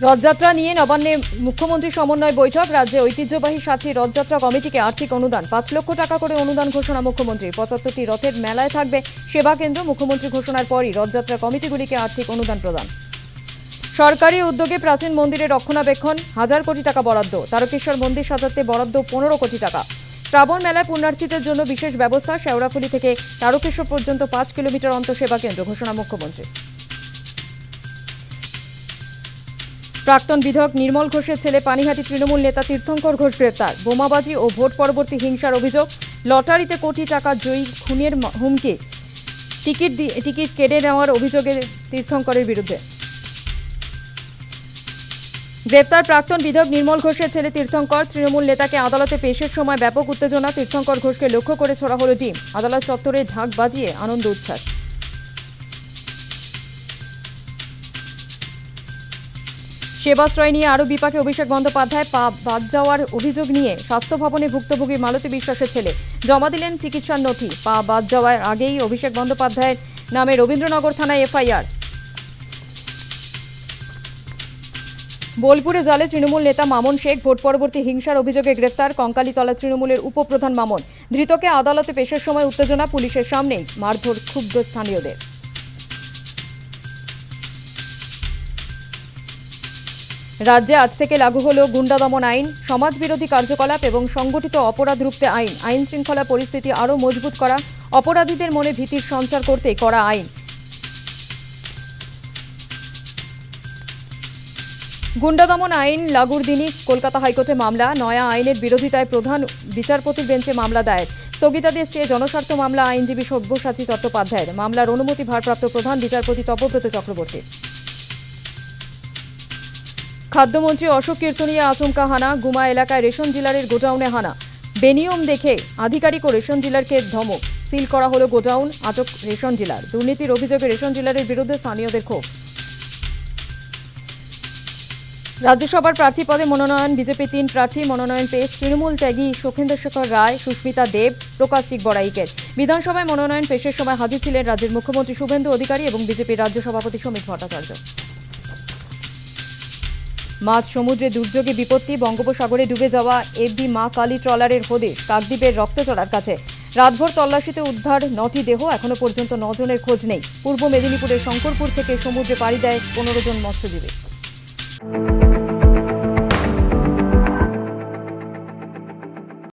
রথযাত্রা নিয়ে নবান্নে মুখ্যমন্ত্রী সমন্বয় বৈঠক। রাজ্যে ঐতিহ্যবাহী 7টি রথযাত্রা কমিটিকে আর্থিক অনুদান 5 লক্ষ টাকা করে অনুদান ঘোষণা মুখ্যমন্ত্রী। 75টি রথের মেলায় থাকবে সেবা কেন্দ্র। মুখ্যমন্ত্রী ঘোষণার পরই রথযাত্রা কমিটিগুলিকে আর্থিক অনুদান প্রদান। সরকারি উদ্যোগে প্রাচীন মন্দিরের রক্ষণাবেক্ষণ 1000 কোটি টাকা বরাদ্দ। তারকেশ্বর মন্দির সাজাতে বরাদ্দ 15 কোটি টাকা। শ্রাবণ মেলায় পুণ্যার্থীদের জন্য বিশেষ ব্যবস্থা। শেওড়াফুলি থেকে তারকেশ্বর পর্যন্ত 5 কিলোমিটার অন্তর সেবা কেন্দ্র ঘোষণা মুখ্যমন্ত্রী। প্রাক্তন বিধায়ক নির্মল ঘোষের ছেলে পানিহাটি তৃণমূল নেতা তীর্থঙ্কর ঘোষ গ্রেফতার। বোমাবাজি ও ভোট পরবর্তী হিংসার অভিযোগ। লটারিতে কোটি টাকা জয়ী খুনের হুমকি। টিকিট কেড়ে নেওয়ার অভিযোগে তীর্থঙ্করের বিরুদ্ধে গ্রেফতার প্রাক্তন বিধায়ক নির্মল ঘোষের ছেলে তীর্থঙ্কর। তৃণমূল নেতাকে আদালতে পেশের সময় ব্যাপক উত্তেজনা। তীর্থঙ্কর ঘোষকে লক্ষ্য করে ছোড়া হলো ডিম। আদালত চত্বরে ঢাক বাজিয়ে আনন্দ উচ্ছ্বাস। সেবাশ্রয় নিয়ে আরও বিপাকে অভিষেক বন্দ্যোপাধ্যায়। পা বাদ যাওয়ার অভিযোগ নিয়ে স্বাস্থ্য ভবনে ভুক্তভোগী মালতী বিশ্বাসের ছেলে জমা দিলেন চিকিৎসার নথি। পা বাদ যাওয়ার আগেই অভিষেক বন্দ্যোপাধ্যায়ের নামে রবীন্দ্রনগর থানায় এফআইআর। বোলপুরে জালে তৃণমূল নেতা মামুন শেখ। ভোট পরবর্তী হিংসার অভিযোগে গ্রেফতার কঙ্কালীতলা তৃণমূলের উপপ্রধান মামুন। ধৃতকে আদালতে পেশের সময় উত্তেজনা। পুলিশের সামনেই মারধর ক্ষুব্ধ স্থানীয়দের। রাজ্যে আজ থেকে লাগু হলো গুন্ডা দমন আইন। সমাজবিরোধী কার্যকলাপ এবং সংগঠিত অপরাধ রুখতে আইন। আইন শৃঙ্খলা পরিস্থিতি আরও মজবুত করা, অপরাধীদের মনে ভীতির সঞ্চার করতে করা আইন। গুন্ডা দমন আইন লাগুর দিনই কলকাতা হাইকোর্টে মামলা। নয়া আইনের বিরোধিতায় প্রধান বিচারপতির বেঞ্চে মামলা দায়ের। স্থগিতাদেশ চেয়ে জনস্বার্থ মামলা আইনজীবী সব্যসাচী চট্টোপাধ্যায়ের। মামলার অনুমতি ভারপ্রাপ্ত প্রধান বিচারপতি তপব্রত চক্রবর্তী। খাদ্যমন্ত্রী অশোক কীর্তনিয়া আচমকা হানা। গুমা এলাকায় রেশন ডিলারের গোডাউনে হানা। বেনিয়ম দেখে আধিকারিক ও রেশন ডিলারকে ধমক। সিল করা হলো গোডাউন। আটক রেশন ডিলার। দুর্নীতির অভিযোগে রেশন ডিলারের বিরুদ্ধে স্থানীয়দের ক্ষোভ। রাজ্যসভার প্রার্থী পদে মনোনয়ন। বিজেপি 3 প্রার্থী মনোনয়ন পেশ। তৃণমূল ত্যাগী সুখেন্দ্রশেখর রায়, সুস্মিতা দেব, প্রকাশ চিকবড়াইকের। বিধানসভায় মনোনয়ন পেশের সময় হাজির ছিলেন রাজ্যের মুখ্যমন্ত্রী শুভেন্দু অধিকারী এবং বিজেপির রাজ্য সভাপতি সমীক ভট্টাচার্য। মাঝ সমুদ্রে দুর্যোগে বিপত্তি। বঙ্গোপসাগরে ডুবে যাওয়া এফবি মা কালী ট্রলারের হদিশ কাকদ্বীপের রক্তচড়ার কাছে। রাতভর তল্লাশিতে উদ্ধার 9টি দেহ। এখনো পর্যন্ত 9 জনের খোঁজ নেই। পূর্ব মেদিনীপুরের শঙ্করপুর থেকে সমুদ্রে পাড়ি দেয় 15 জন মৎস্যজীবী।